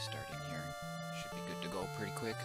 starting here. Should be good to go pretty quick.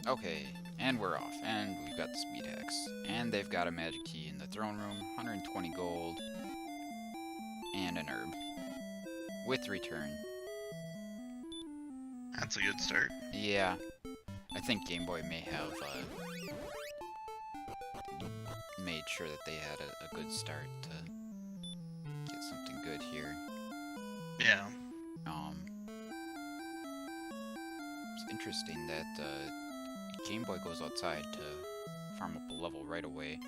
Okay, and we're off, and we've got the speed axe, and they've got a magic key in the throne room, 120 gold, and an herb, with return. That's a good start. Yeah, I think Game Boy may have made sure that they had a good start to get something good here. Yeah. It's interesting that Game Boy goes outside to farm up a level right away.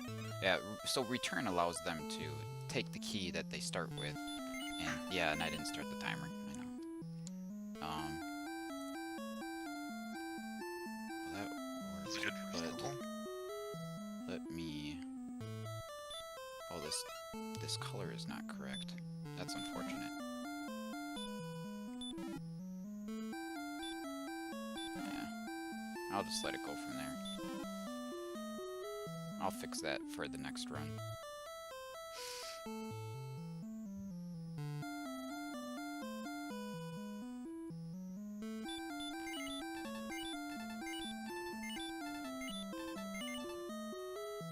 Yeah, so return allows them to take the key that they start with, and yeah, and I didn't start the timer. I know. Well, that That's worked, good for but level. let me. Oh, this color is not correct. That's unfortunate. I'll just let it go from there. I'll fix that for the next run.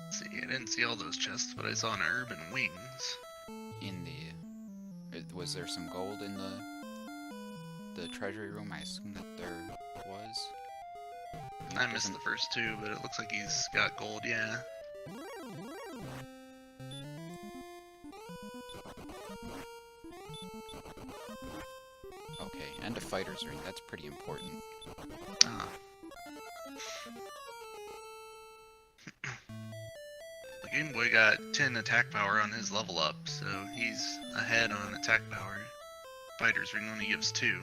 Let's see, I didn't see all those chests, but I saw an herb and wings. In the... was there some gold in the treasury room? I assume that there was. I missed the first two, but it looks like he's got gold, yeah. Okay, and a fighter's ring. That's pretty important. Ah. The Game Boy got 10 attack power on his level up, so he's ahead on attack power. Fighter's ring only gives 2.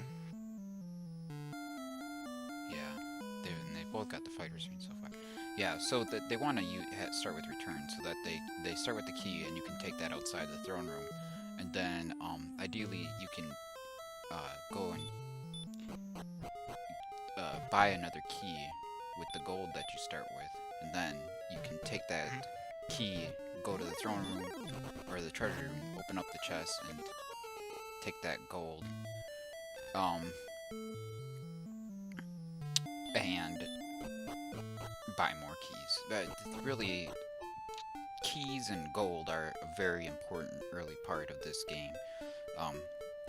They both got the fighter's ring so far. Yeah, so that they want to start with return, so that they start with the key, and you can take that outside the throne room, and then ideally you can go and buy another key with the gold that you start with, and then you can take that key, go to the throne room or the treasure room, open up the chest, and take that gold. And buy more keys. But really, keys and gold are a very important early part of this game.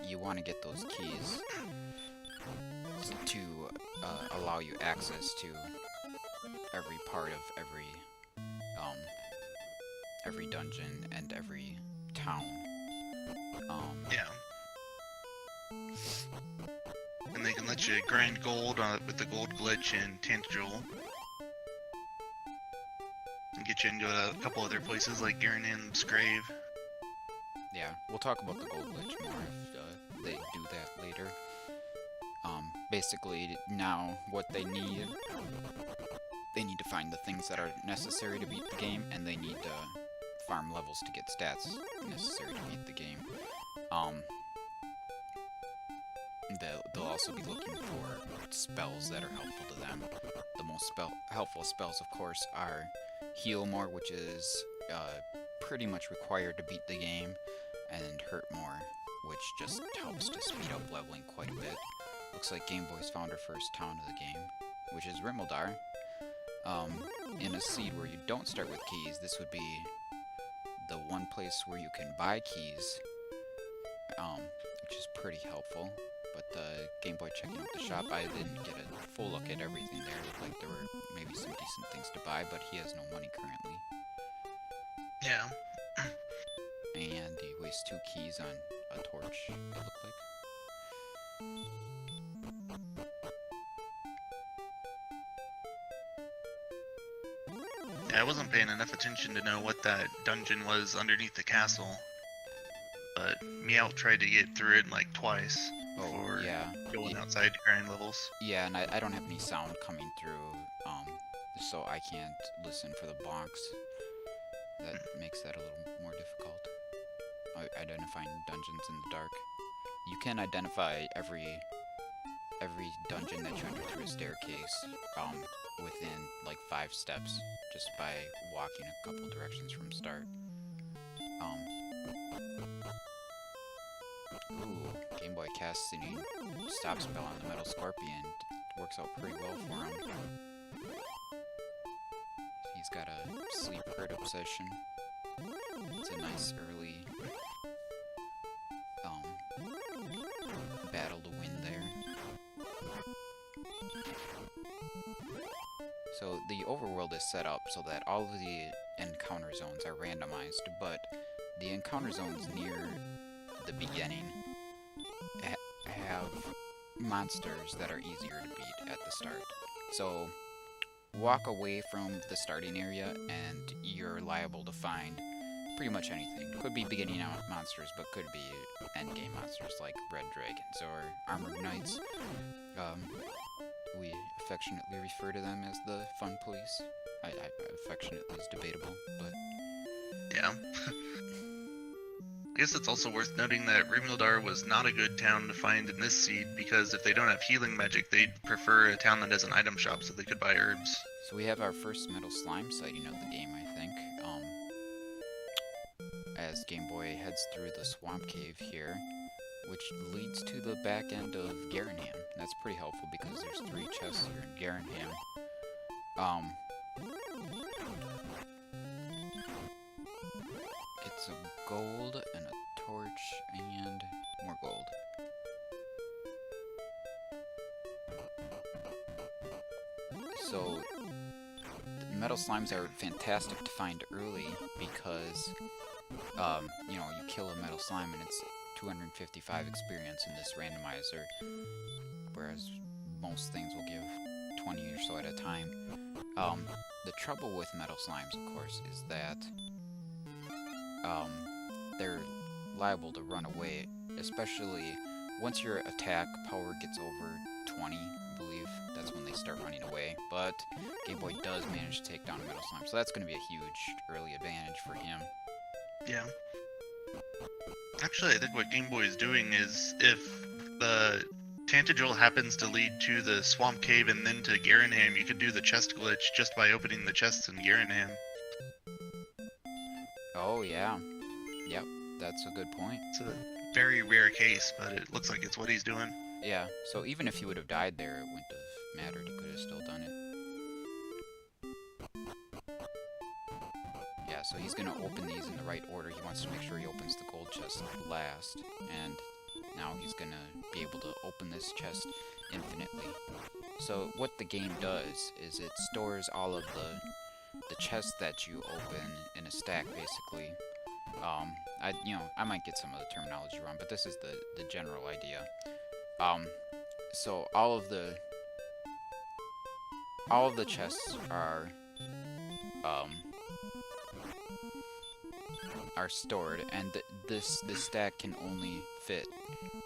You want to get those keys to allow you access to every part of every dungeon and every town. Yeah. And they can let you grind gold with the gold glitch in Tantajul. And get you into a couple other places like Gurnham's Grave. Yeah, we'll talk about the gold glitch more if they do that later. Basically, now what they need to find the things that are necessary to beat the game, and they need to farm levels to get stats necessary to beat the game. They'll also be looking for spells that are helpful to them. The most helpful spells, of course, are Heal More, which is pretty much required to beat the game, and Hurt More, which just helps to speed up leveling quite a bit. Looks like Game Boy's found her first town of the game, which is Rimmeldar. In a seed where you don't start with keys, this would be the one place where you can buy keys, which is pretty helpful. but Game Boy checking out the shop, I didn't get a full look at everything there. It looked like there were maybe some decent things to buy, but he has no money currently. Yeah. And he wastes 2 keys on a torch, it looked like. Yeah, I wasn't paying enough attention to know what that dungeon was underneath the castle. But Miaut tried to get through it like twice before going outside to grind levels. Yeah, and I don't have any sound coming through, so I can't listen for the bonks. That makes that a little more difficult. Identifying dungeons in the dark. You can identify every dungeon that you enter through a staircase within like 5 steps just by walking a couple directions from start. Ooh, Game Boy casting stop spell on the Metal Scorpion works out pretty well for him. He's got a sleep hurt obsession. It's a nice early battle to win there. So the overworld is set up so that all of the encounter zones are randomized, but the encounter zones near the beginning have monsters that are easier to beat at the start. So walk away from the starting area and you're liable to find pretty much anything. Could be beginning out monsters, but could be endgame monsters like red dragons or armored knights. We affectionately refer to them as the fun police. Affectionately is debatable, but yeah. I guess it's also worth noting that Rimildar was not a good town to find in this seed, because if they don't have healing magic, they'd prefer a town that has an item shop so they could buy herbs. So we have our first metal slime sighting of the game, I think. As Game Boy heads through the swamp cave here, which leads to the back end of Garanham. That's pretty helpful because there's 3 chests here in Garanham. It's a gold and a torch and more gold. So metal slimes are fantastic to find early because you know, you kill a metal slime and it's 255 experience in this randomizer, whereas most things will give 20 or so at a time. The trouble with metal slimes, of course, is that they're liable to run away, especially once your attack power gets over 20, I believe. That's when they start running away, but Game Boy does manage to take down a metal slime, so that's going to be a huge early advantage for him. Yeah. Actually, I think what Game Boy is doing is, if the Tantagel happens to lead to the Swamp Cave and then to Garanham, you could do the chest glitch just by opening the chests in Garanham. Oh, yeah. Yep, that's a good point. It's a very rare case, but it looks like it's what he's doing. Yeah, so even if he would have died there, it wouldn't have mattered. He could have still done it. Yeah, so he's going to open these in the right order. He wants to make sure he opens the gold chest last, and now he's going to be able to open this chest infinitely. So what the game does is it stores all of the chests that you open in a stack, basically. I might get some of the terminology wrong, but this is the general idea. So all of the chests are stored, and this stack can only fit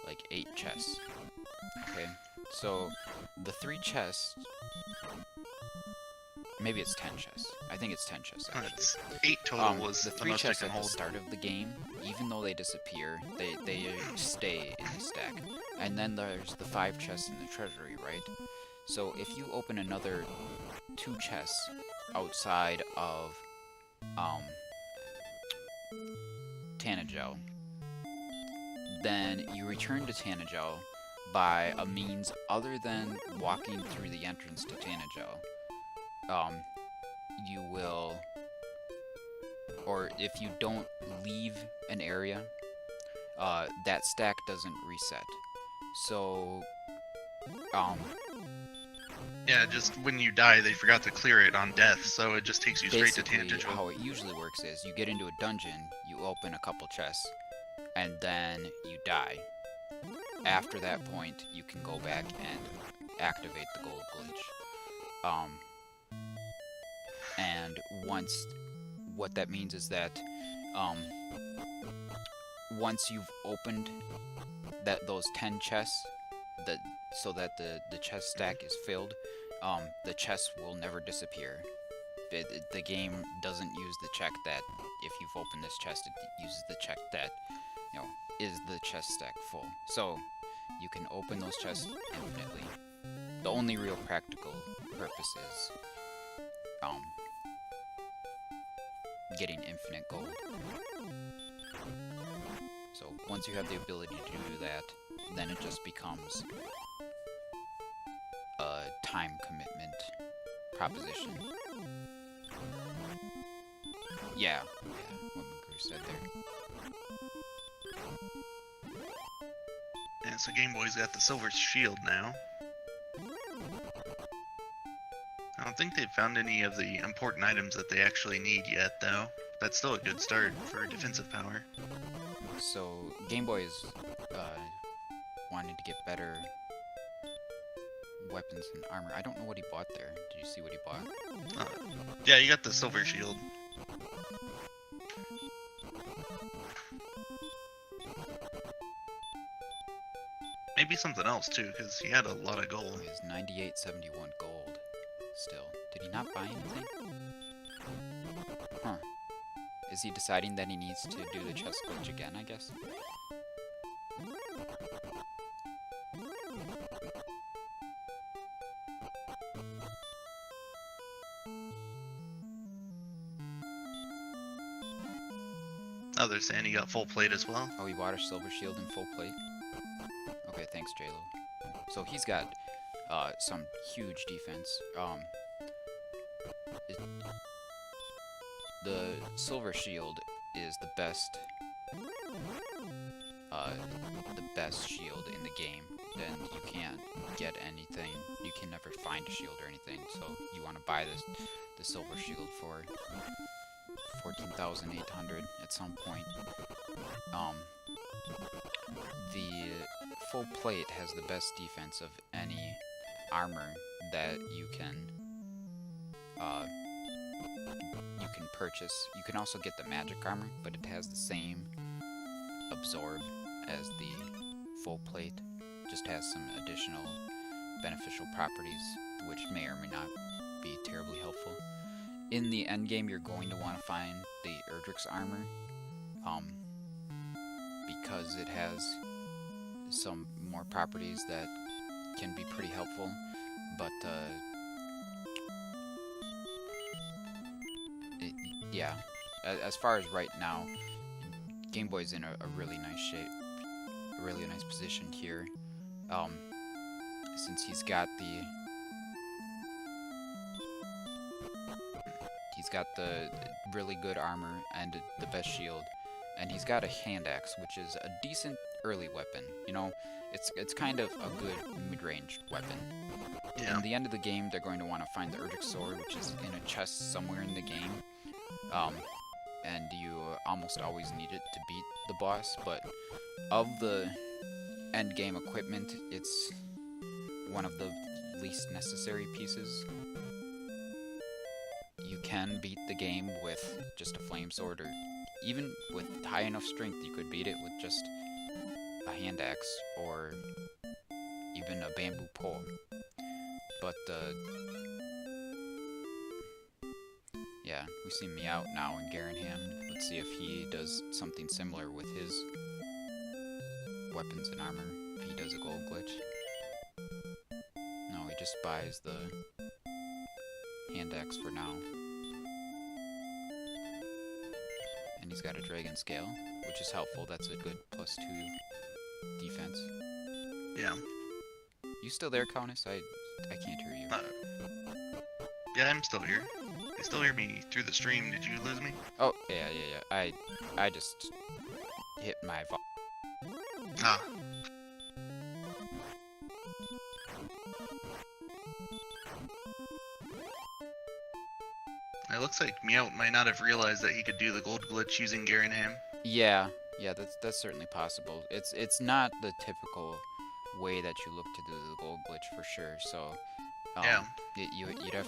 like 8 chests. Okay, so the 3 chests, maybe it's 10 chests. I think it's 10 chests. Actually. It's 8 total. Was the 3 chests at the start of the game, even though they disappear, they stay in the stack. And then there's the 5 chests in the treasury, right? So if you open another 2 chests outside of Tantagel, then you return to Tantagel by a means other than walking through the entrance to Tantagel. You will, or if you don't leave an area, that stack doesn't reset. So, yeah, just when you die, they forgot to clear it on death, so it just takes you straight to basically, Tangential. how it usually works is you get into a dungeon, you open a couple chests, and then you die. After that point, you can go back and activate the gold glitch. And once, what that means is that, once you've opened those 10 chests, so that the chest stack is filled, the chests will never disappear. The game doesn't use the check that if you've opened this chest, it uses the check that, is the chest stack full. So you can open those chests infinitely. The only real practical purpose is getting infinite gold. So once you have the ability to do that, then it just becomes a time commitment proposition. Yeah, what McGrew said there. Yeah, so Game Boy's got the silver shield now. I don't think they've found any of the important items that they actually need yet, though. That's still a good start for defensive power. So, Game Boy is wanting to get better weapons and armor. I don't know what he bought there. Did you see what he bought? Yeah, you got the silver shield. Maybe something else, too, because he had a lot of gold. He has 9871 gold still. Did he not buy anything? Huh. Is he deciding that he needs to do the chest glitch again, I guess? Oh, they're saying he got full plate as well. Oh, he bought a silver shield and full plate? Okay, thanks, JLo. So he's got some huge defense. The silver shield is the best shield in the game. Then you can't get anything. You can never find a shield or anything. So you want to buy the silver shield for 14,800 at some point. The full plate has the best defense of any armor that you can purchase. You can also get the magic armor, but it has the same absorb as the full plate. Just has some additional beneficial properties, which may or may not be terribly helpful. In the end game, you're going to want to find the Erdrick's armor, because it has some more properties that can be pretty helpful, but yeah, as far as right now, Game Boy's in a really nice shape, a really nice position here, since he's got the really good armor and the best shield, and he's got a hand axe, which is a decent early weapon. You know, it's kind of a good mid-range weapon. Yeah. In the end of the game, they're going to want to find the Erdrick sword, which is in a chest somewhere in the game. And you almost always need it to beat the boss, but of the end game equipment, it's one of the least necessary pieces. You can beat the game with just a flame sword, or even with high enough strength, you could beat it with just a hand axe, or even a bamboo pole. But, yeah, we see Miaut now in Garanham. Let's see if he does something similar with his weapons and armor, if he does a gold glitch. No, he just buys the hand axe for now. And he's got a dragon scale, which is helpful. That's a good +2 defense. Yeah. You still there, Countess? I can't hear you. Yeah, I'm still here. You still hear me through the stream? Did you lose me? Oh, yeah. I just hit my Ah. It looks like Miaut might not have realized that he could do the gold glitch using Garanham. Yeah, that's certainly possible. It's not the typical way that you look to do the gold glitch for sure. So, yeah, you'd have.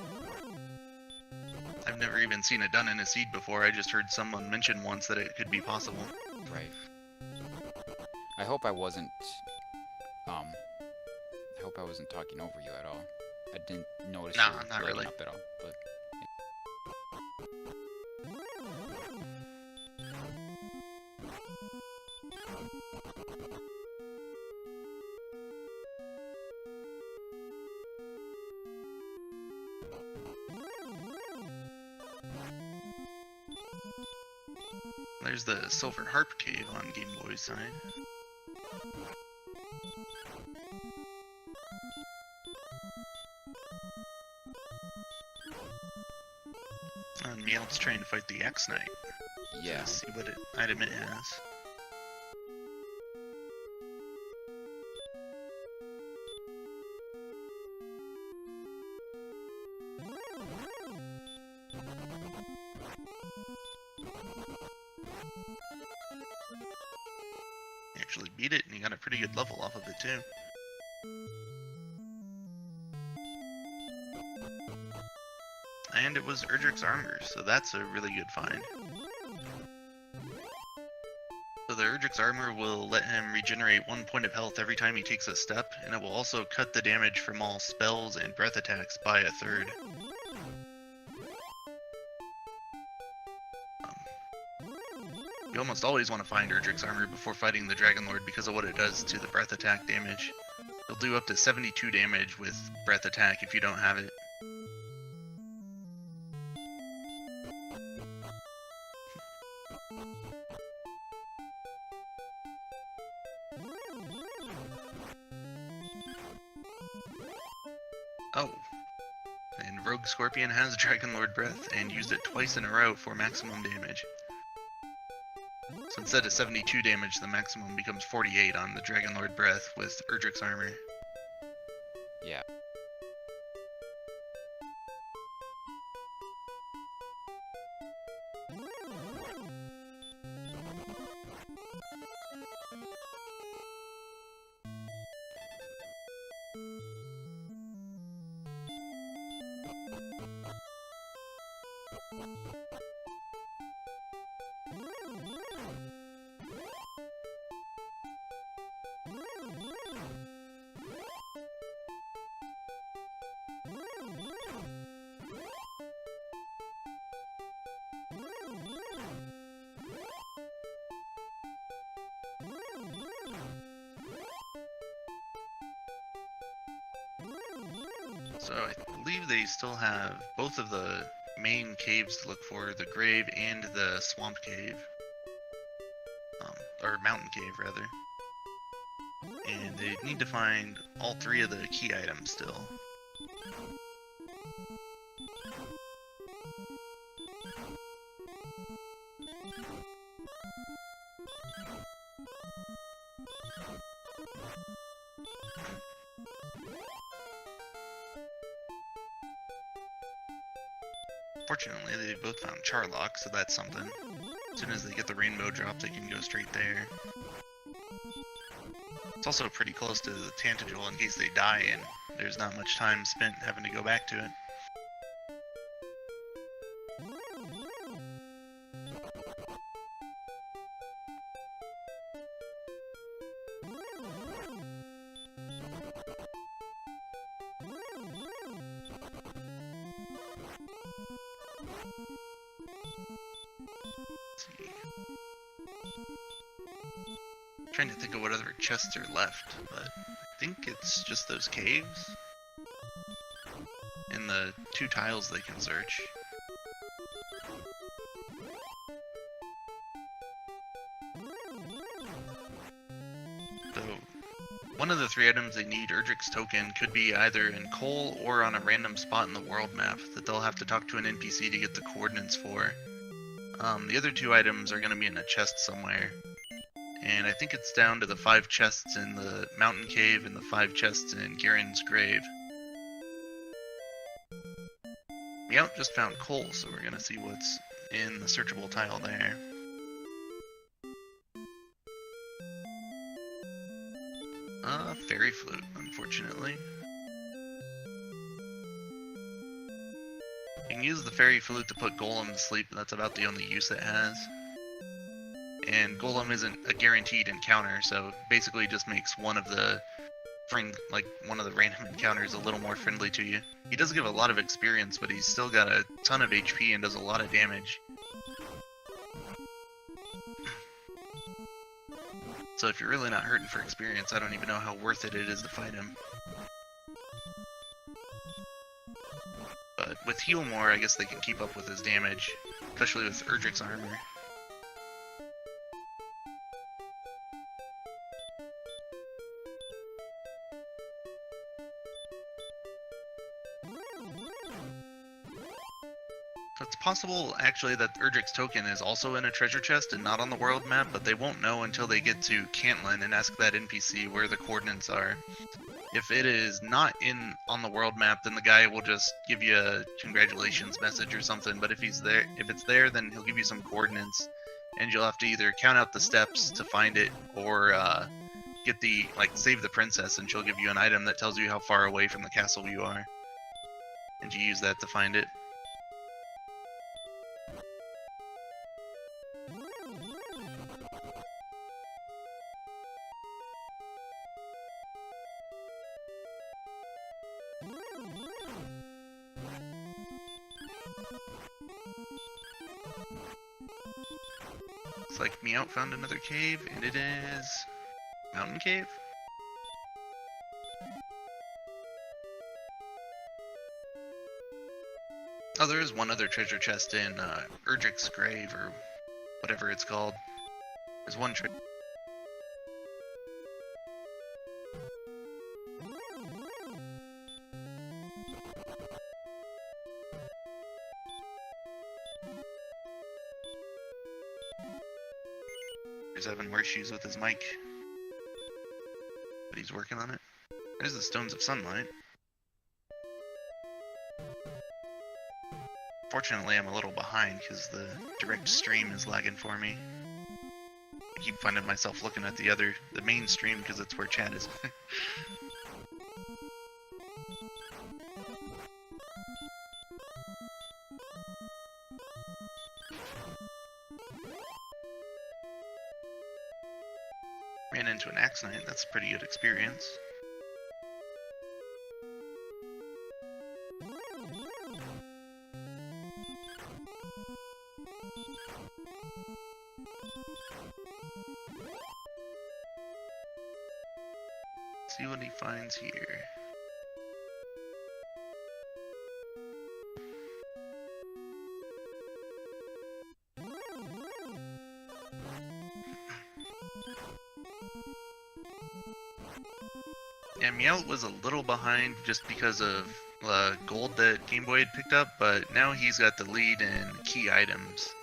I've never even seen it done in a seed before. I just heard someone mention once that it could be possible. Right. I hope I wasn't talking over you at all. I didn't notice you not really up at all, but. There's the Silver Harp Cave on Game Boy's side. And Miaut's trying to fight the X Knight. Yeah. Let's see what item it has. He actually beat it, and he got a pretty good level off of it too. And it was Erdrick's armor, so that's a really good find. So the Erdrick's armor will let him regenerate 1 point of health every time he takes a step, and it will also cut the damage from all spells and breath attacks by 1/3. You almost always want to find Erdrick's armor before fighting the Dragon Lord because of what it does to the breath attack damage. It'll do up to 72 damage with breath attack if you don't have it. Oh, and Rogue Scorpion has Dragon Lord Breath and used it twice in a row for maximum damage. So instead of 72 damage, the maximum becomes 48 on the Dragon Lord Breath with Erdrick's armor. Yeah. So I believe they still have both of the main caves to look for, the Grave and the Swamp Cave. Or Mountain Cave, rather. And they need to find all 3 of the key items still. Fortunately, they both found Charlock, so that's something. As soon as they get the rainbow drop, they can go straight there. It's also pretty close to the Tantagel in case they die, and there's not much time spent having to go back to it. Trying to think of what other chests are left, but I think it's just those caves and the 2 tiles they can search. So one of the 3 items they need, Erdrick's token, could be either in coal or on a random spot in the world map that they'll have to talk to an NPC to get the coordinates for. The other 2 items are going to be in a chest somewhere. and I think it's down to the 5 chests in the mountain cave and the 5 chests in Garen's grave. Miaut just found coal, so we're gonna see what's in the searchable tile there. Fairy flute, unfortunately. You can use the fairy flute to put Golem to sleep, but that's about the only use it has. And Golem isn't a guaranteed encounter, so basically just makes one of the random encounters a little more friendly to you. He does give a lot of experience, but he's still got a ton of HP and does a lot of damage. So if you're really not hurting for experience, I don't even know how worth it is to fight him. But with Heal More, I guess they can keep up with his damage, especially with Erdrick's armor. So it's possible, actually, that Erdrick's token is also in a treasure chest and not on the world map, but they won't know until they get to Cantlin and ask that NPC where the coordinates are. If it is not on the world map, then the guy will just give you a congratulations message or something, but if it's there, then he'll give you some coordinates, and you'll have to either count out the steps to find it, or save the princess, and she'll give you an item that tells you how far away from the castle you are. And you use that to find it. Looks like Miaut found another cave, and it is Mountain Cave? Oh, there is one other treasure chest in Erdrick's grave, or whatever it's called. There's one treasure. He's having more issues with his mic, but he's working on it. There's the Stones of Sunlight. Fortunately, I'm a little behind because the direct stream is lagging for me. I keep finding myself looking at the main stream because it's where chat is. Ran into an Axe Knight, that's a pretty good experience. See what he finds here. Yeah, Miaut was a little behind just because of gold that Game Boy had picked up, but now he's got the lead in key items.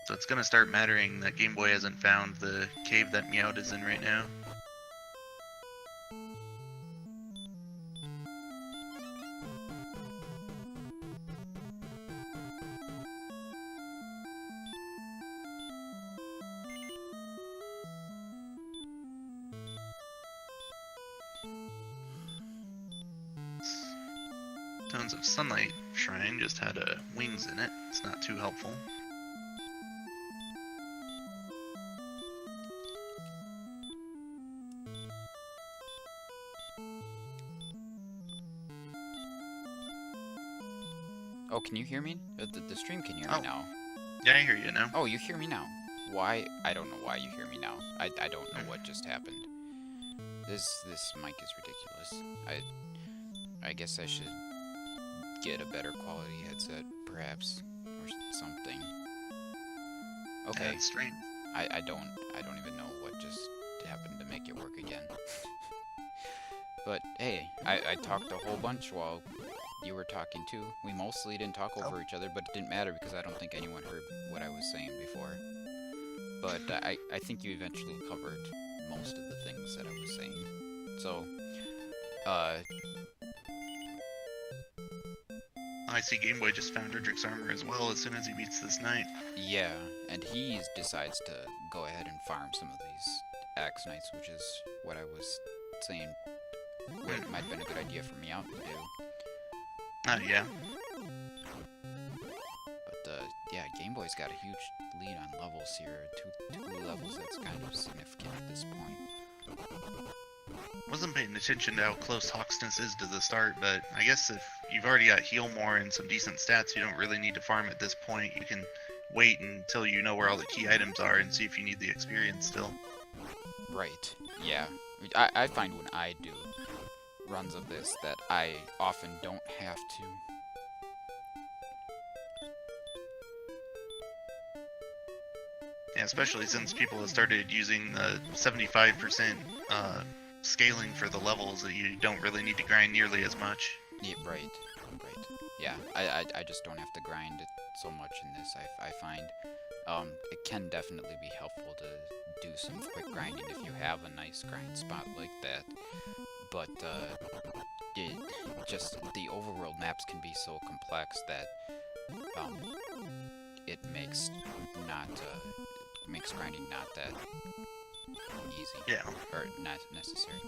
So it's gonna start mattering that Game Boy hasn't found the cave that Miaut is in right now. Stones of Sunlight Shrine just had wings in it. It's not too helpful. Oh, can you hear me? The stream can hear me now. Yeah, I hear you now. Oh, you hear me now. Why? I don't know why you hear me now. I don't know what just happened. This mic is ridiculous. I guess I should get a better quality headset, perhaps, or something. Okay. Yeah, it's strange. I don't even know what just happened to make it work again. But hey, I talked a whole bunch while you were talking too. We mostly didn't talk over each other, but it didn't matter because I don't think anyone heard what I was saying before. but I think you eventually covered most of the things that I was saying. So, I see Game Boy just found Erdrick's armor as well as soon as he beats this knight. yeah, and he decides to go ahead and farm some of these Axe Knights, which is what I was saying might have been a good idea for Miaut to do. Yeah. But, yeah, Game Boy's got a huge lead on levels here. Two levels, that's kind of significant at this point. Wasn't paying attention to how close Hawksness is to the start, but I guess if you've already got Heal More and some decent stats, you don't really need to farm at this point. You can wait until you know where all the key items are and see if you need the experience still. Right, yeah. I find when I do runs of this that I often don't have to. Yeah, especially since people have started using the 75% scaling for the levels, that you don't really need to grind nearly as much. Yeah, right. Yeah, I just don't have to grind it so much in this, I find. It can definitely be helpful to do some quick grinding if you have a nice grind spot like that. But, just the overworld maps can be so complex that, it makes grinding not that easy. Yeah. Or not necessary.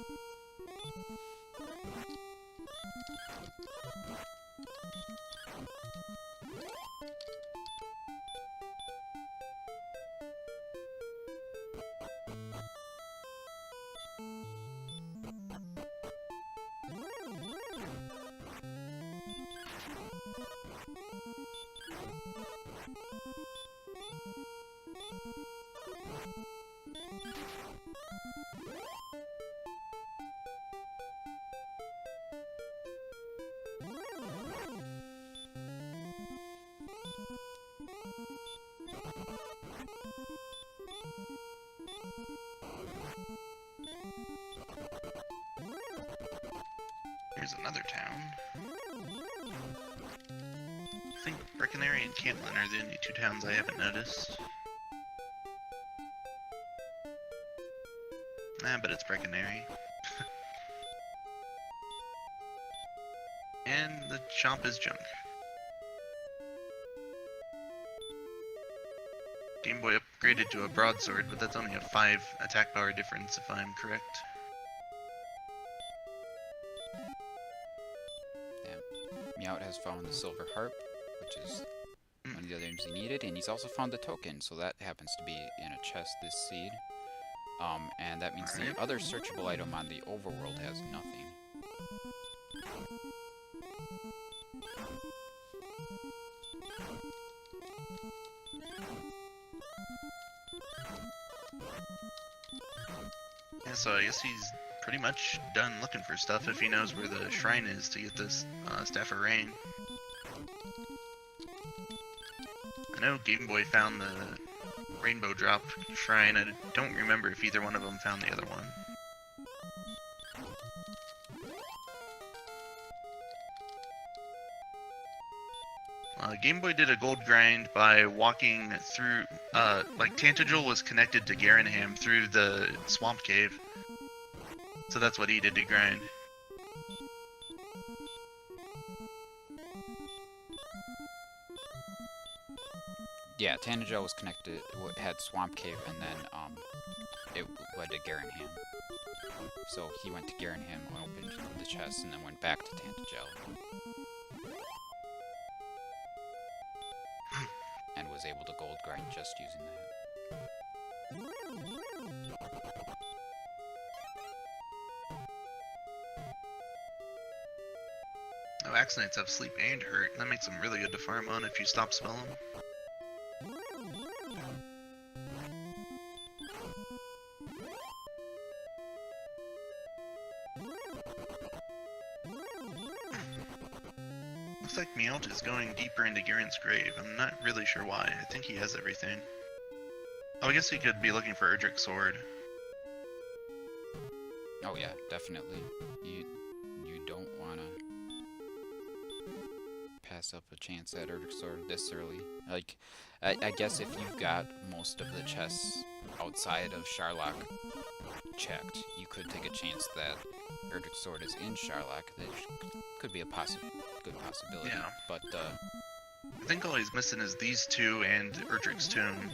Here's another town. I think Breckenary and Cantlin are the only two towns I haven't noticed. But it's Breckenary. And the shop is junk. Game Boy upgraded to a broadsword, but that's only a 5 attack power difference if I'm correct. Miaut has found the silver harp, which is one of the other items he needed, and he's also found the token, so that happens to be in a chest, this seed. And that means the other searchable item on the overworld has nothing. Yeah, so I guess he's pretty much done looking for stuff if he knows where the shrine is to get this Staff of Rain. I know Game Boy found the Rainbow Drop shrine. I don't remember if either one of them found the other one. Game Boy did a gold grind by walking through, like Tantagel was connected to Garanham through the swamp cave. So that's what he did to grind. Yeah, Tantagel was connected, had Swamp Cave, and then, it led to Garanham. So he went to Garanham, opened the chest, and then went back to Tantagel. And was able to gold grind just using that. Oh, Axe Knights have sleep and hurt. That makes them really good to farm on if you stop spelling. Looks like Miaut is going deeper into Garen's grave. I'm not really sure why. I think he has everything. Oh, I guess he could be looking for Erdrick's sword. Oh yeah, definitely. You don't wanna pass up a chance at Erdrick Sword this early. Like, I guess if you've got most of the chests outside of Charlock checked, you could take a chance that Erdrick Sword is in Charlock. That could be a good possibility. Yeah. But I think all he's missing is these two and Erdrick's Tomb.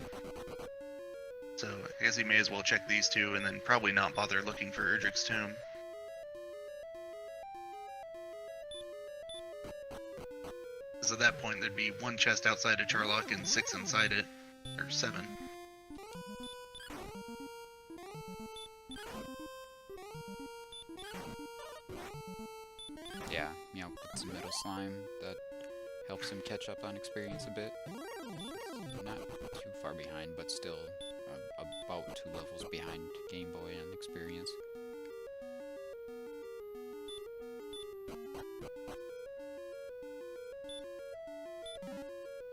So I guess he may as well check these two and then probably not bother looking for Erdrick's Tomb. Because at that point there'd be 1 chest outside of Charlock and 6 inside it. Or 7. yeah, Miaut gets some Metal Slime that helps him catch up on experience a bit. Not too far behind, but still about 2 levels behind Game Boy on experience.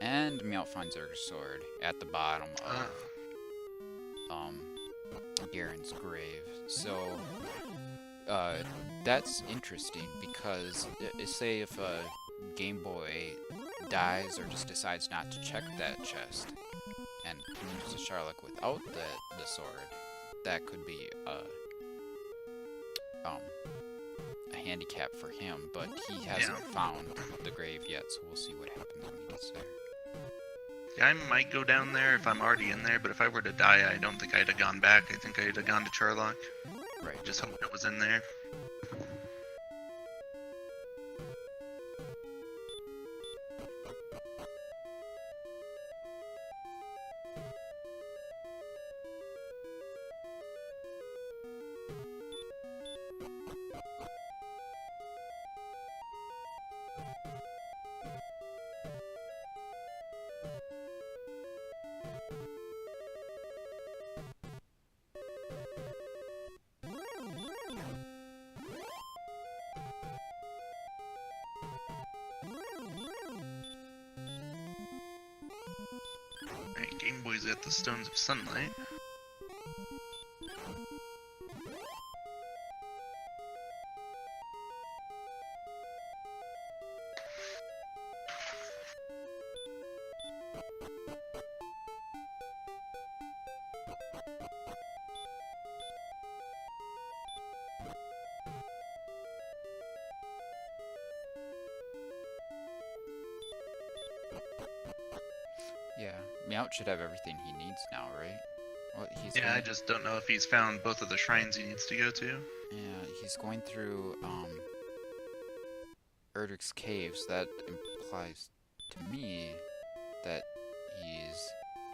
And Miaut finds Erdrick's Sword at the bottom of Garen's grave. So that's interesting because say if a Game Boy dies or just decides not to check that chest and moves to Charlock without the sword, that could be a handicap for him, but he hasn't found the grave yet, so we'll see what happens when he gets there. Yeah, I might go down there if I'm already in there, but if I were to die, I don't think I'd have gone back. I think I'd have gone to Charlock. Right. Just hoping it was in there. Alright, Game Boy's at the Stones of Sunlight. Yeah, Miaut should have everything he needs now, right? Well, I just don't know if he's found both of the shrines he needs to go to. Yeah, he's going through Erdrick's caves. That implies to me that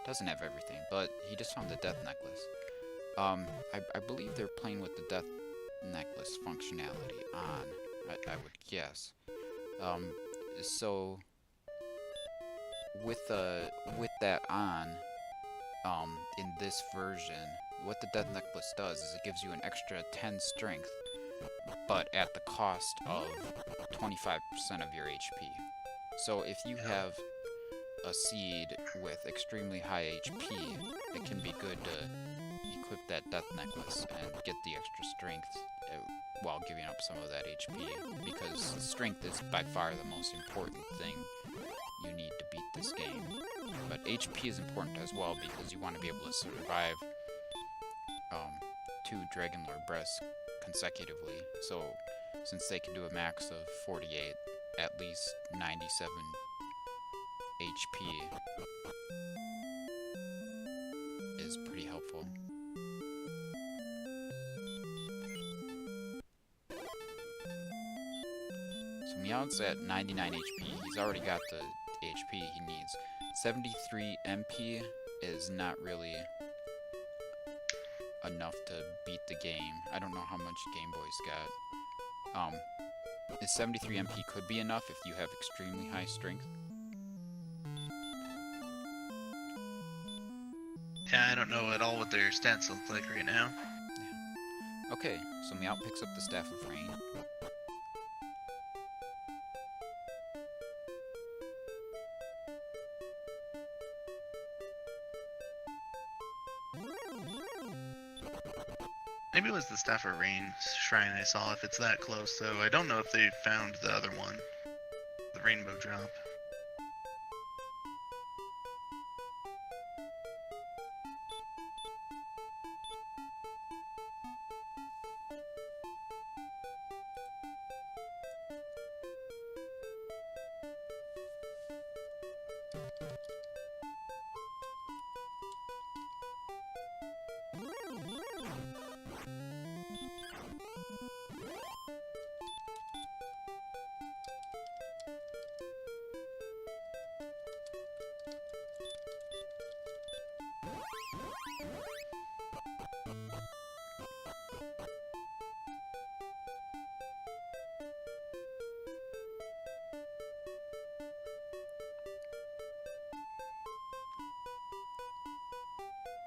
doesn't have everything, but he just found the Death Necklace. I believe they're playing with the Death Necklace functionality on, I would guess. So with that on, in this version, what the Death Necklace does is it gives you an extra 10 strength, but at the cost of 25% of your HP. So if you have a seed with extremely high HP, it can be good to equip that Death Necklace and get the extra strength while giving up some of that HP, because strength is by far the most important thing you need to beat this game. But HP is important as well because you want to be able to survive 2 Dragon Lord breaths consecutively. So since they can do a max of 48, at least 97 HP is pretty helpful. So Miaut's at 99 HP. He's already got the HP he needs. 73 MP is not really enough to beat the game. I don't know how much Game Boy's got. Is 73 MP could be enough if you have extremely high strength? Yeah, I don't know at all what their stats look like right now. Yeah. Okay, so Miaut picks up the Staff of Rain. Maybe it was the Staff of Rain shrine I saw, if it's that close, so I don't know if they found the other one. The Rainbow Drop.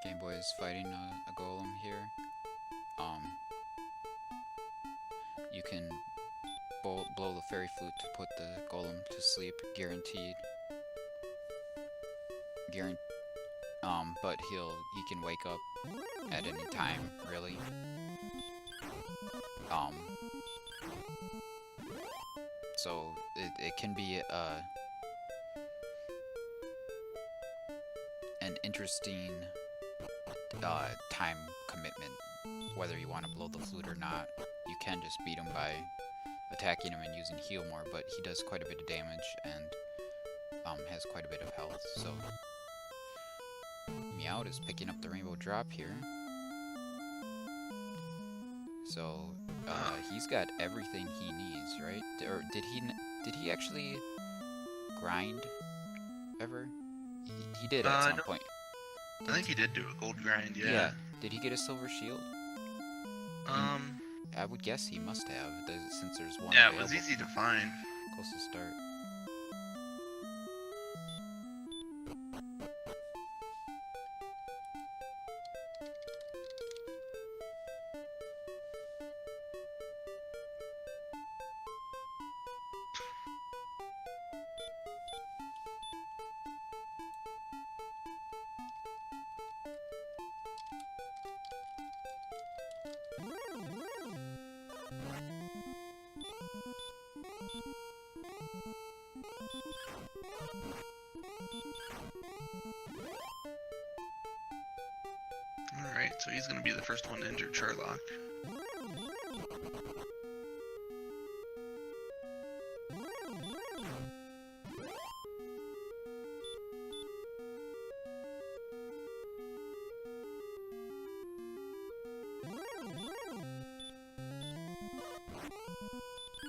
Game Boy is fighting a golem here. You can blow the fairy flute to put the golem to sleep, guaranteed. But he can wake up at any time, really. So it can be an interesting time commitment, whether you want to blow the flute or not. You can just beat him by attacking him and using heal more, but he does quite a bit of damage and has quite a bit of health, so Miaut is picking up the rainbow drop here. So he's got everything he needs, right? Or did he actually grind ever? He did at some point. I think he did do a gold grind, yeah. Yeah. Did he get a silver shield? I would guess he must have, since there's one. Yeah, it was easy to find. Close to start. Alright, so he's gonna be the first one to injure Charlock.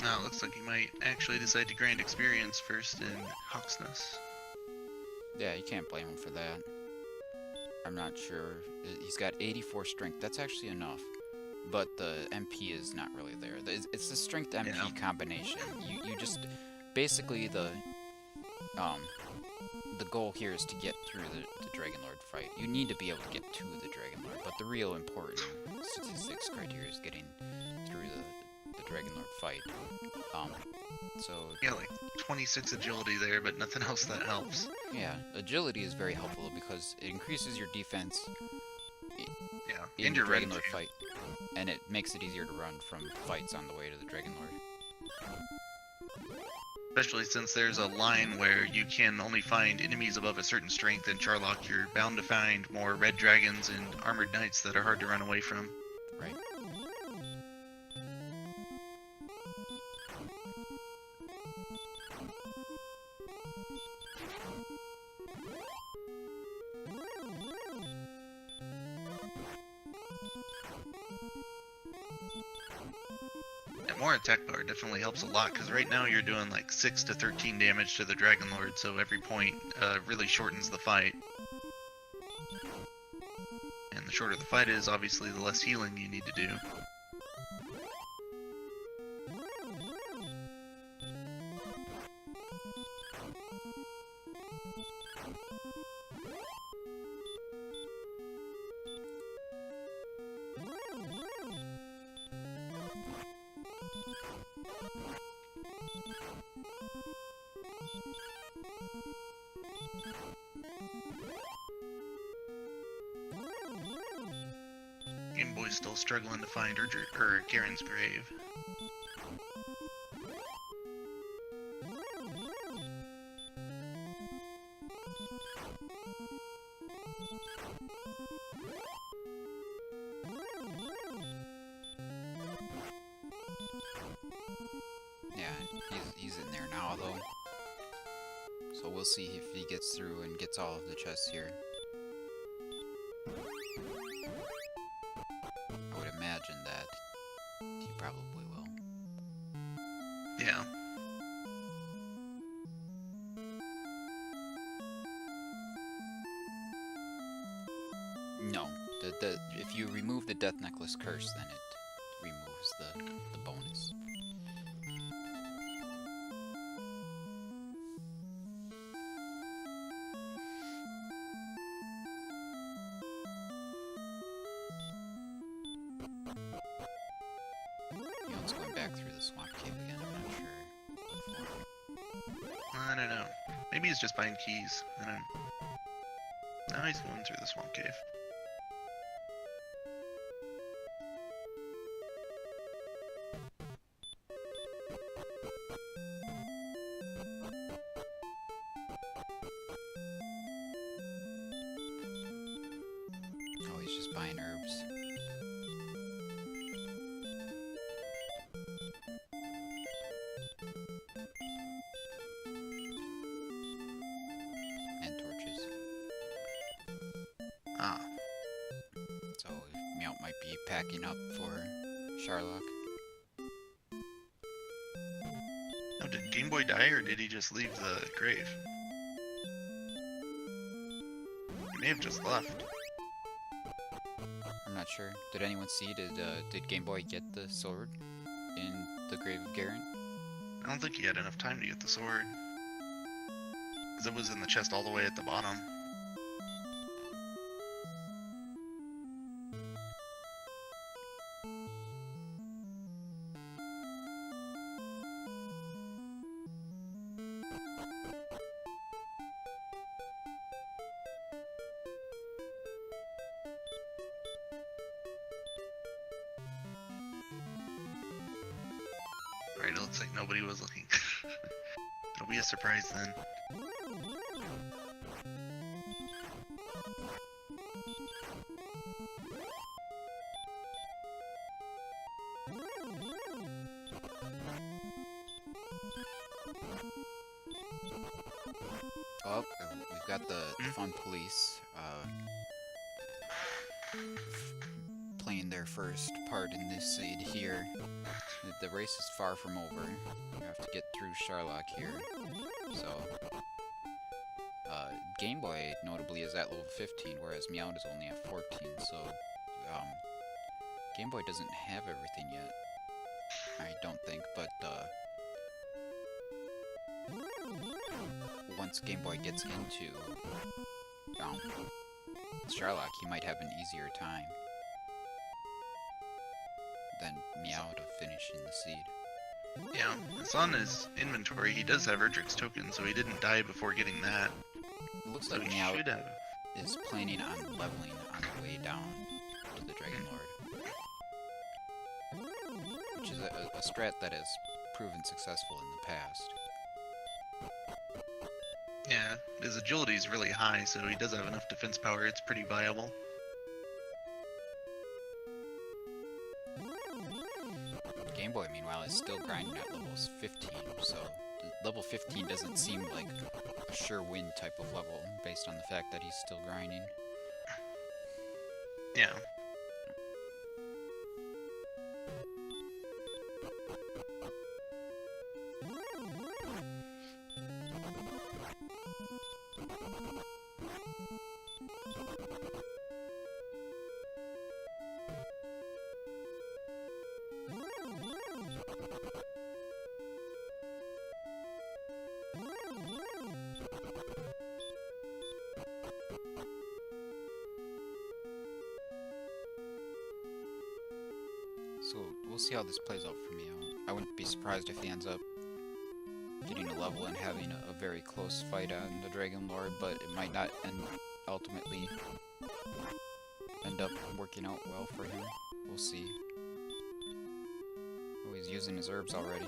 Oh, looks like he might actually decide to grind experience first in Hawksness. Yeah, you can't blame him for that. I'm not sure. He's got 84 strength. That's actually enough. But the MP is not really there. It's the strength MP combination. You just basically the goal here is to get through the Dragon Lord fight. You need to be able to get to the Dragon Lord, but the real important statistics criteria is getting through the Dragon Lord fight. So yeah, like 26 agility there, but nothing else that helps. Yeah, agility is very helpful because it increases your defense. In the Dragon Lord fight, and it makes it easier to run from fights on the way to the Dragon Lord. Especially since there's a line where you can only find enemies above a certain strength. In Charlock, you're bound to find more red dragons and armored knights that are hard to run away from. Right. More attack power definitely helps a lot, because right now you're doing like 6 to 13 damage to the Dragon Lord, so every point really shortens the fight. And the shorter the fight is, obviously the less healing you need to do. Game Boy's still struggling to find Garen's grave. Yeah, he's in there now though. So we'll see if he gets through and gets all of the chests here. I would imagine that he probably will. Yeah. No, if you remove the Death Necklace curse, then it removes the bonus. Miaut's going back through the swamp cave again, I'm not sure. I don't know. Maybe he's just buying keys. I don't know. Now he's going through the swamp cave. Oh, he's just buying herbs. And torches. Ah. So Miaut might be packing up for Sharlock. Oh, did Game Boy die, or did he just leave the grave? He may have just left. I'm not sure. Did anyone see? Did Game Boy get the sword in the grave of Garen? I don't think he had enough time to get the sword. Because it was in the chest all the way at the bottom. Alright, it looks like nobody was looking. It'll be a surprise then. Oh, we've got the fun police playing their first part in this seed here. The race is far from over. You have to get through Sharlock here. So, Game Boy notably is at level 15, whereas Miaut is only at 14. So, Game Boy doesn't have everything yet. I don't think, but once Game Boy gets into Sharlock, he might have an easier time than Miaut of finishing the seed. Yeah, it's on his inventory. He does have Erdrick's token, so he didn't die before getting that. It looks So like he Miaut should have. is planning on leveling on the way down to the Dragon Lord, which is a strat that has proven successful in the past. Yeah, his agility is really high, so he does have enough defense power. It's pretty viable. Game Boy, meanwhile, is still grinding at levels 15, so level 15 doesn't seem like a sure win type of level based on the fact that he's still grinding. Yeah. So we'll see how this plays out for Miaut. I wouldn't be surprised if he ends up getting a level and having a very close fight on the Dragon Lord, but it might not ultimately end up working out well for him. We'll see. Oh, he's using his herbs already.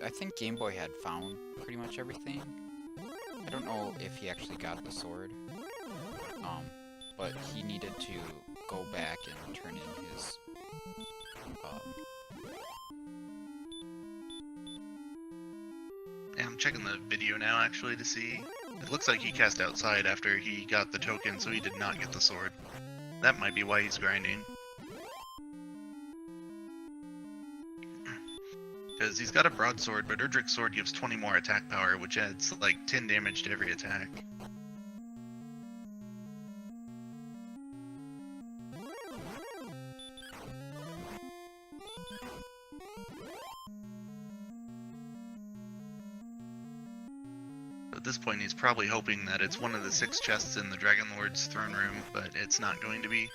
I think Game Boy had found pretty much everything. I don't know if he actually got the sword, but he needed to go back and turn in his, Yeah, I'm checking the video now, actually, to see. It looks like he cast outside after he got the token, so he did not get the sword. That might be why he's grinding. Because he's got a broadsword, but Erdrick's sword gives 20 more attack power, which adds like 10 damage to every attack. At this point, he's probably hoping that it's one of the 6 chests in the Dragon Lord's throne room, but it's not going to be.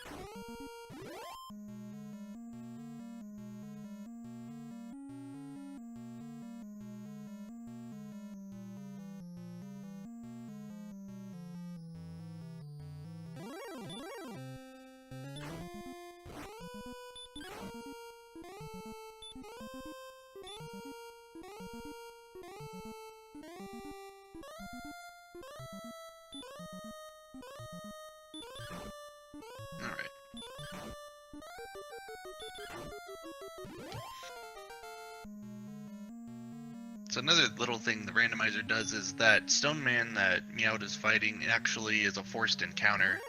Alright. So another little thing the randomizer does is that Stone Man that Miaut is fighting actually is a forced encounter.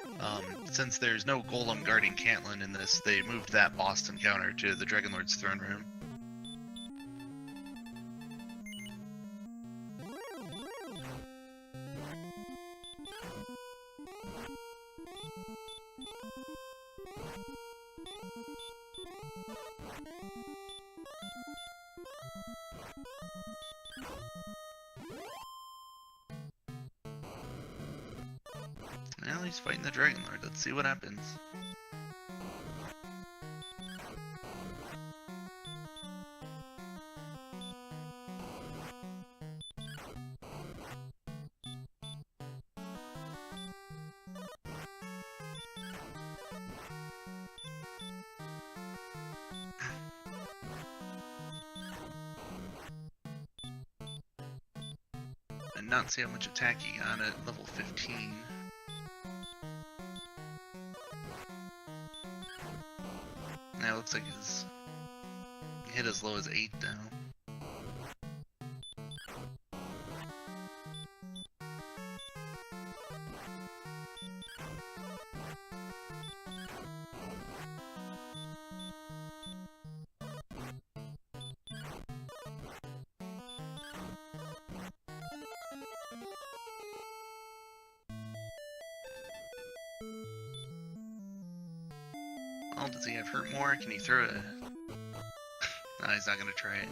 Since there's no golem guarding Cantlin in this, they moved that boss encounter to the Dragon Lord's throne room. Now he's fighting the Dragon Lord. Let's see what happens. And not see how much attack he got at level 15. Now it looks like his hit as low as 8 now. Oh, does he have hurt more? Can he throw it? No, he's not gonna try it.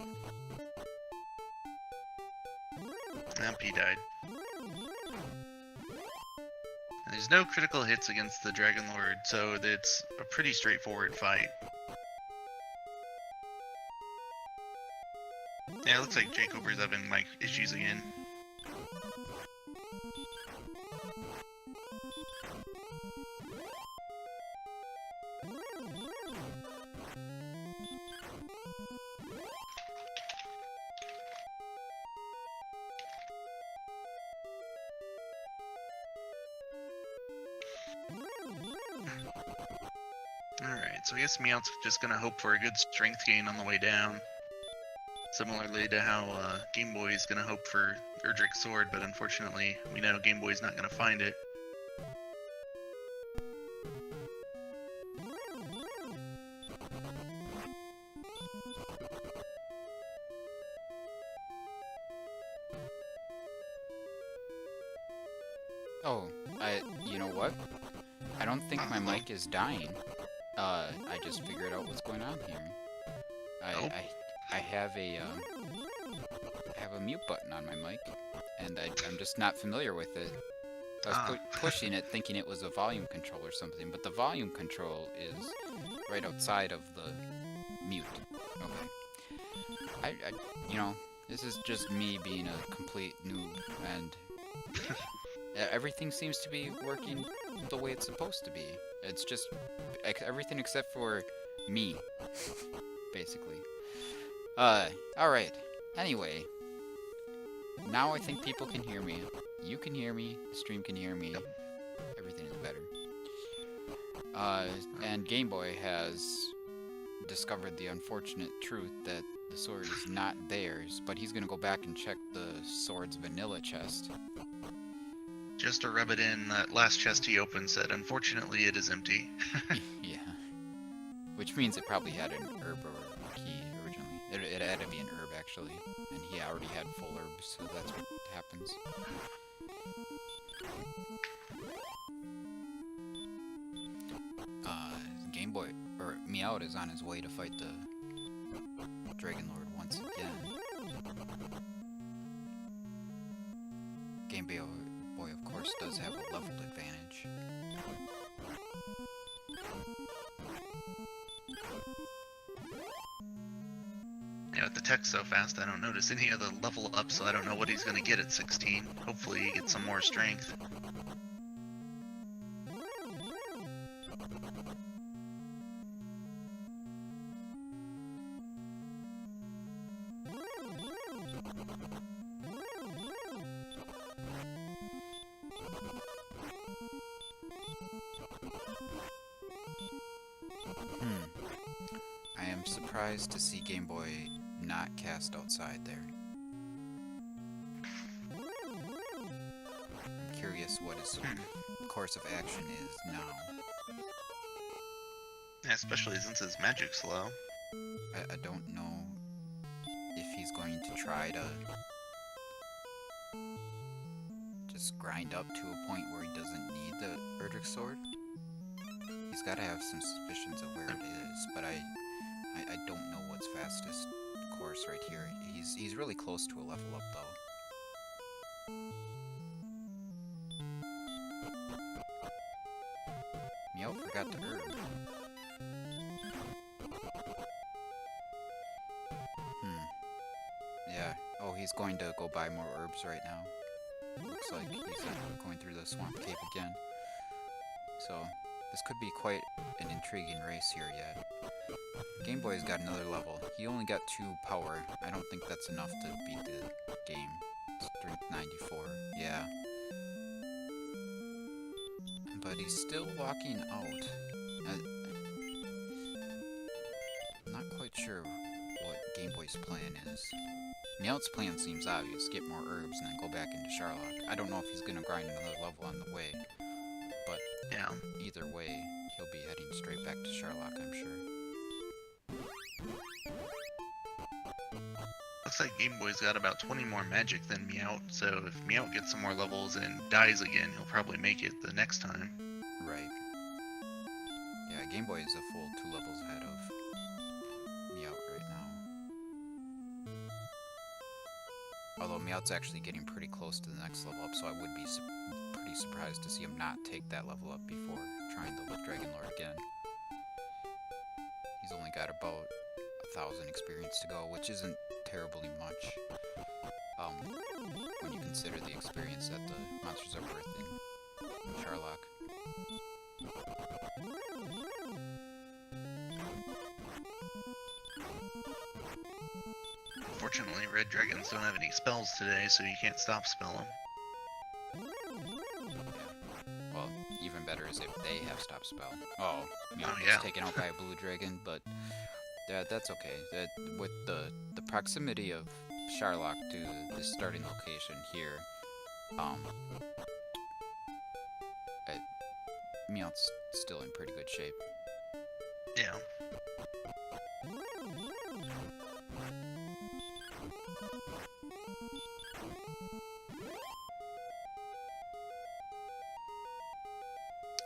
Nope, he died. And there's no critical hits against the Dragon Lord, so it's a pretty straightforward fight. Yeah, it looks like Jacober's having mic issues again. Alright, so I guess Miaut's just gonna hope for a good strength gain on the way down. Similarly to how Game Boy's gonna hope for Erdrick's sword, but unfortunately we know Game Boy's not gonna find it. Oh, you know what? I don't think my mic is dying. I just figured out what's going on here. I have a mute button on my mic, and I'm just not familiar with it. I was pushing it thinking it was a volume control or something, but the volume control is right outside of the mute. Okay. You know, this is just me being a complete noob, and everything seems to be working the way it's supposed to be. It's just everything except for me, basically. Alright. Anyway, now I think people can hear me. You can hear me, the stream can hear me. Everything is better. And Game Boy has discovered the unfortunate truth that the sword is not theirs, but he's gonna go back and check the sword's vanilla chest. Just to rub it in, that last chest he opened said, unfortunately it is empty. Yeah. Which means it probably had an herb or a key originally. It had to be an herb, actually. And he already had full herbs, so that's what happens. Game Boy, or Miaut, is on his way to fight the Dragon Lord once again. Game Boy, of course, does have a leveled advantage. Yeah, with the text so fast, I don't notice any of the level up, so I don't know what he's going to get at 16. Hopefully he gets some more strength. I am surprised to see Game Boy not cast outside there. I'm curious what his course of action is now. Yeah, especially since his magic's slow. I don't know if he's going to try to just grind up to a point where he doesn't need the Erdrick Sword. He's got to have some suspicions of where it is, but I don't know what's fastest course right here. He's really close to a level up though. Miaut forgot to herb. Yeah. Oh, he's going to go buy more herbs right now. Looks like he's going through the Swamp Cave again. So, this could be quite an intriguing race here yet. Game Boy's got another level. He only got 2 power. I don't think that's enough to beat the game. Strength 94. Yeah. But he's still walking out. I'm not quite sure what Game Boy's plan is. Miaut's plan seems obvious. Get more herbs and then go back into Sharlock. I don't know if he's going to grind another level on the way. But yeah, either way, he'll be heading straight back to Sharlock, I'm sure. Looks like Game Boy's got about 20 more magic than Miaut, so if Miaut gets some more levels and dies again, he'll probably make it the next time. Right. Yeah, Game Boy is a full 2 levels ahead of Miaut right now. Although Miaut's actually getting pretty close to the next level up, so I would be pretty surprised to see him not take that level up before trying to lift Dragon Lord again. He's only got about 1,000 experience to go, which isn't terribly much when you consider the experience that the monsters are worth in Sharlock. Unfortunately, red dragons don't have any spells today, so you can't stop spell them. Yeah. Well, even better is if they have stop spell. Oh, Miaut yeah. gets taken out by a blue dragon, but that's okay. With the proximity of Sharlock to the starting location here, Miaut's still in pretty good shape. Yeah.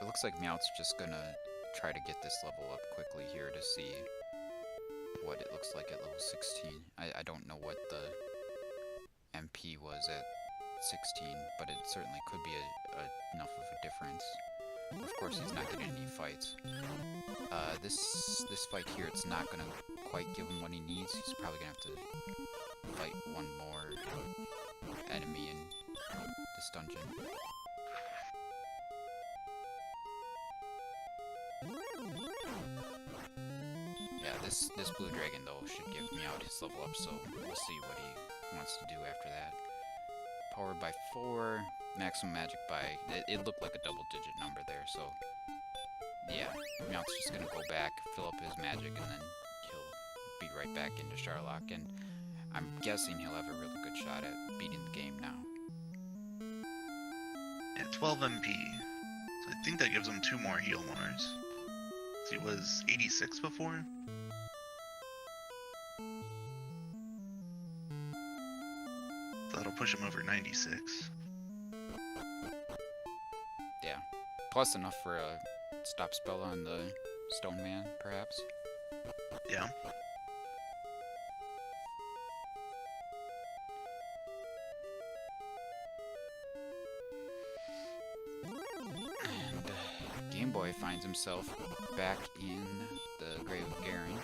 It looks like Miaut's just gonna try to get this level up quickly here to see what it looks like at level 16. I don't know what the MP was at 16, but it certainly could be enough of a difference. Of course, he's not getting any fights. This fight here, it's not gonna quite give him what he needs. He's probably gonna have to fight one more enemy in this dungeon. Yeah, this blue dragon though should give Miaut his level up, so we'll see what he wants to do after that. Powered by 4, maximum magic by... It looked like a double-digit number there, so... Yeah, Miaut's just gonna go back, fill up his magic, and then he'll be right back into Sharlock, and I'm guessing he'll have a really good shot at beating the game now. Yeah, 12 MP. So I think that gives him 2 more heal Mars. So he was 86 before? That'll push him over 96. Yeah. Plus enough for a stop spell on the Stone Man, perhaps? Yeah. Boy finds himself back in the grave of Garen.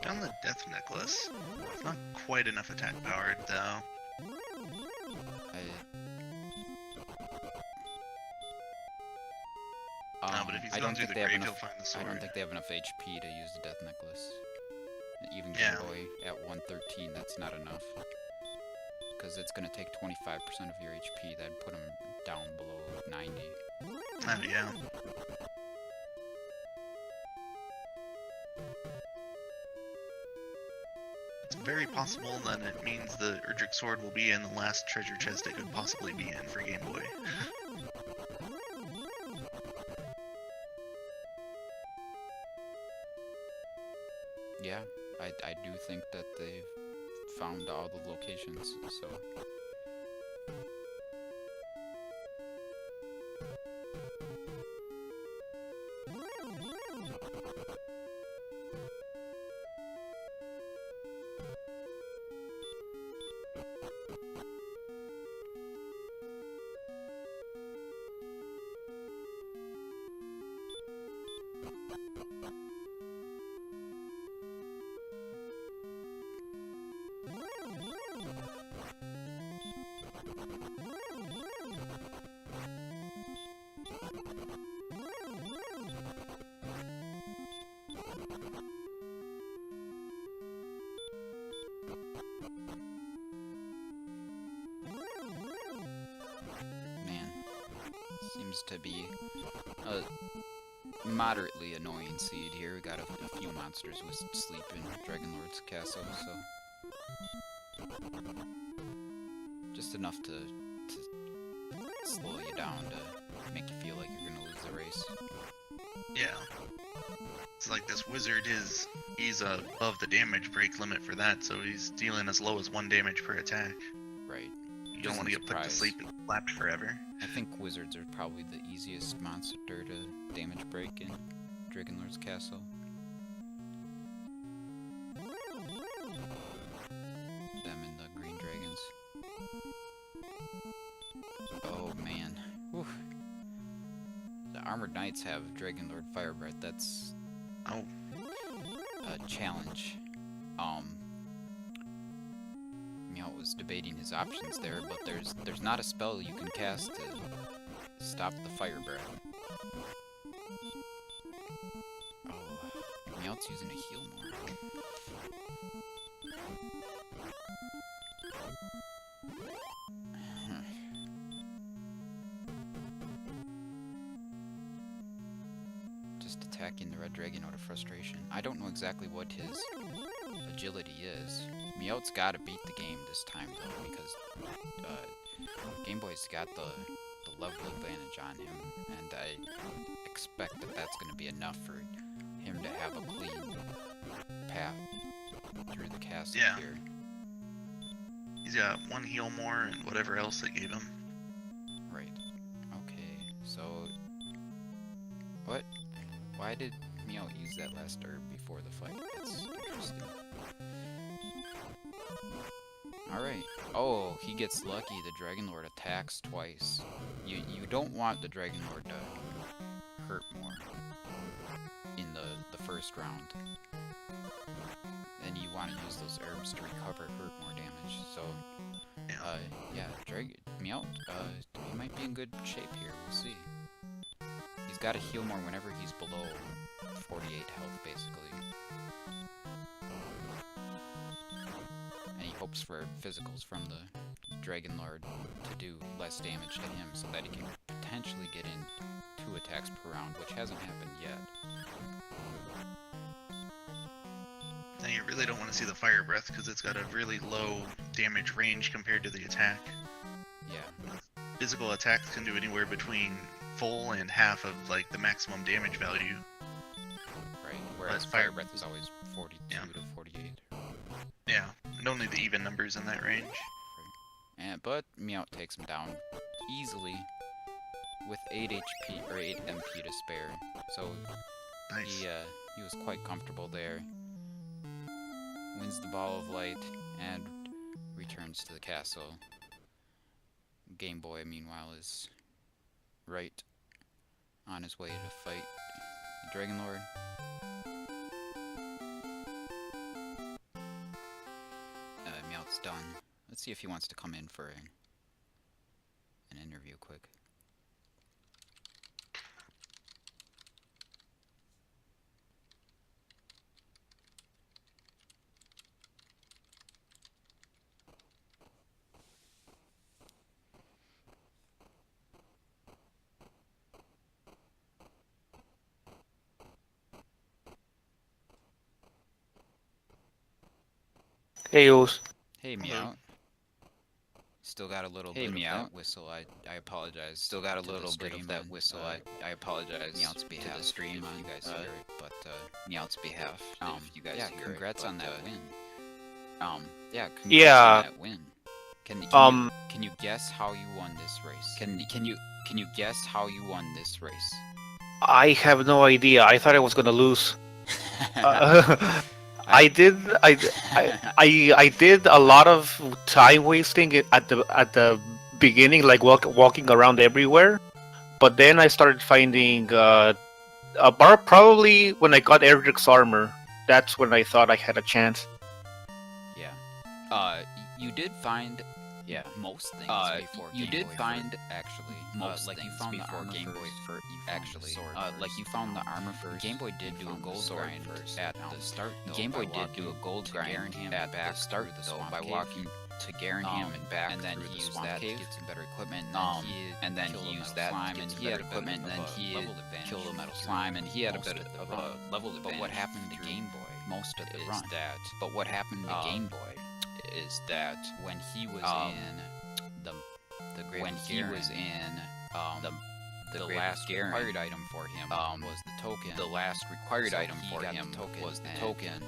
On the Death Necklace. It's not quite enough attack powered, though. No, but if he's going through the grave, he'll find the sword. I don't think they have enough HP to use the Death Necklace. Even Game Boy at 113, that's not enough. Because it's going to take 25% of your HP. That'd put him down below 90. Yeah. It's very possible that it means the Erdrick Sword will be in the last treasure chest it could possibly be in for Game Boy. Yeah, I do think that they've found all the locations, so... Seems to be a moderately annoying seed here. We got a few monsters with sleep in Dragon Lord's castle, so just enough to slow you down, to make you feel like you're gonna lose the race. Yeah. It's like this wizard he's above the damage break limit for that, so he's dealing as low as 1 damage per attack. Right. You don't want to get put to sleep and slapped forever. I think wizards are probably the easiest monster to damage break in Dragon Lord's castle. Them and the green dragons. Oh man. Whew. The armored knights have Dragon Lord Fire Breath. That's a challenge. Miaut was debating his options there, but there's not a spell you can cast to stop the fire breath. Oh, Miaut's using a heal more. Just attacking the red dragon out of frustration. I don't know exactly what his agility is. Miaut's gotta beat the game this time though, because Game Boy's got the level advantage on him, and I expect that that's gonna be enough for him to have a clean path through the castle here. He's got 1 heal more and whatever else they gave him. Right. Okay, so what? Why did Miaut use that last herb before the fight? That's interesting. Alright. Oh, he gets lucky. The Dragon Lord attacks twice. You don't want the Dragon Lord to hurt more in the first round. And you want to use those herbs to recover hurt more damage. So, yeah, Miaut, he might be in good shape here. We'll see. He's got to heal more whenever he's below 48 health, basically. And he hopes for physicals from the Dragon Lord to do less damage to him so that he can potentially get in 2 attacks per round, which hasn't happened yet. Now you really don't want to see the fire breath because it's got a really low damage range compared to the attack. Yeah. Physical attacks can do anywhere between full and half of like the maximum damage value. Right, whereas fire breath is always 42 to 48. Yeah, and only the even numbers in that range. Right. But Miaut takes him down easily with 8 HP or 8 MP to spare. So nice. He was quite comfortable there. Wins the Ball of Light and returns to the castle. Game Boy, meanwhile, is right on his way to fight the Dragon Lord. Miaut's done. Let's see if he wants to come in for an interview quick. Hey, Oz. Hey, Miaut. Still got a little bit of that whistle. I apologize. Still got a little bit of that whistle. I apologize. Miaut's behalf to the stream if you guys hear it, but Miaut's behalf. If you guys hear it. Congrats on that win. Yeah. Congrats on that win. Can you guess how you won this race? Can you guess how you won this race? I have no idea. I thought I was gonna lose. I did a lot of time wasting at the beginning, like walking around everywhere. But then I started finding a bar. Probably when I got Erdrick's armor, that's when I thought I had a chance. Yeah. You did find most things before you did find actually most like you found the armor Game Boy for actually like you found the armor first. Game Boy did do a gold grind at the start. Game Boy did do a gold grind at the start though by walking to Garanham and back, and then he used that to get some better equipment. And then he used that and he had equipment. And then he killed a metal slime, and he had a bit of a level advantage. But what happened to Game Boy most of the run? But what happened to Game Boy is that when he was in the last required item for him was the token. The last required item for him was the token.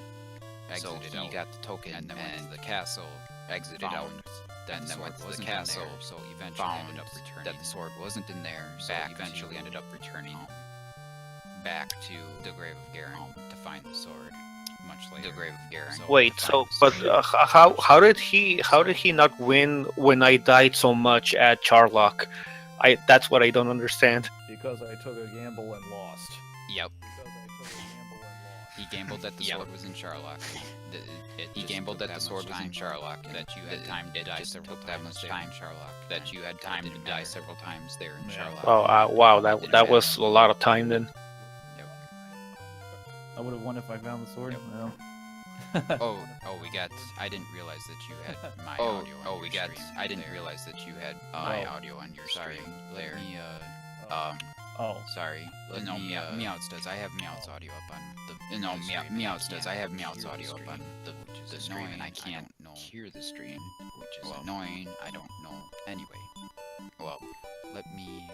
So he got the token, and then went to the castle, exited out, then went to the castle. So eventually ended up returning that the sword wasn't in there. So eventually ended up returning back to the grave of Garen to find the sword. Much later. The grave of Garen. Wait, so but how did he not win when I died so much at Charlock? That's what I don't understand. Because I took a gamble and lost. Yep. He gambled that the sword was in Charlock. He gambled that the sword was in Charlock, and that you had time to die several times there in Charlock. That you had time to die several times there in Charlock. Oh wow, that was a lot of time then. I would have won if I found the sword. Well. I didn't realize that you had my audio on your stream. I didn't realize that you had my audio on your stream. There. Sorry. No, Miaut's does. I have Miaut's audio up on the. No, Miaut's does. I have Miaut's audio up on the stream, and I can't hear the stream, which is annoying. I don't know. Anyway. Well, let me.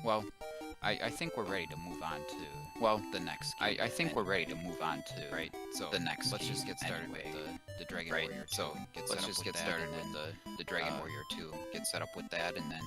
Well, I think we're ready to move on to the next. I think we're ready to move on to So the next. Let's just get started with the Dragon Warrior 2. So let's just get started with the Dragon Warrior 2. Get set up with that, and then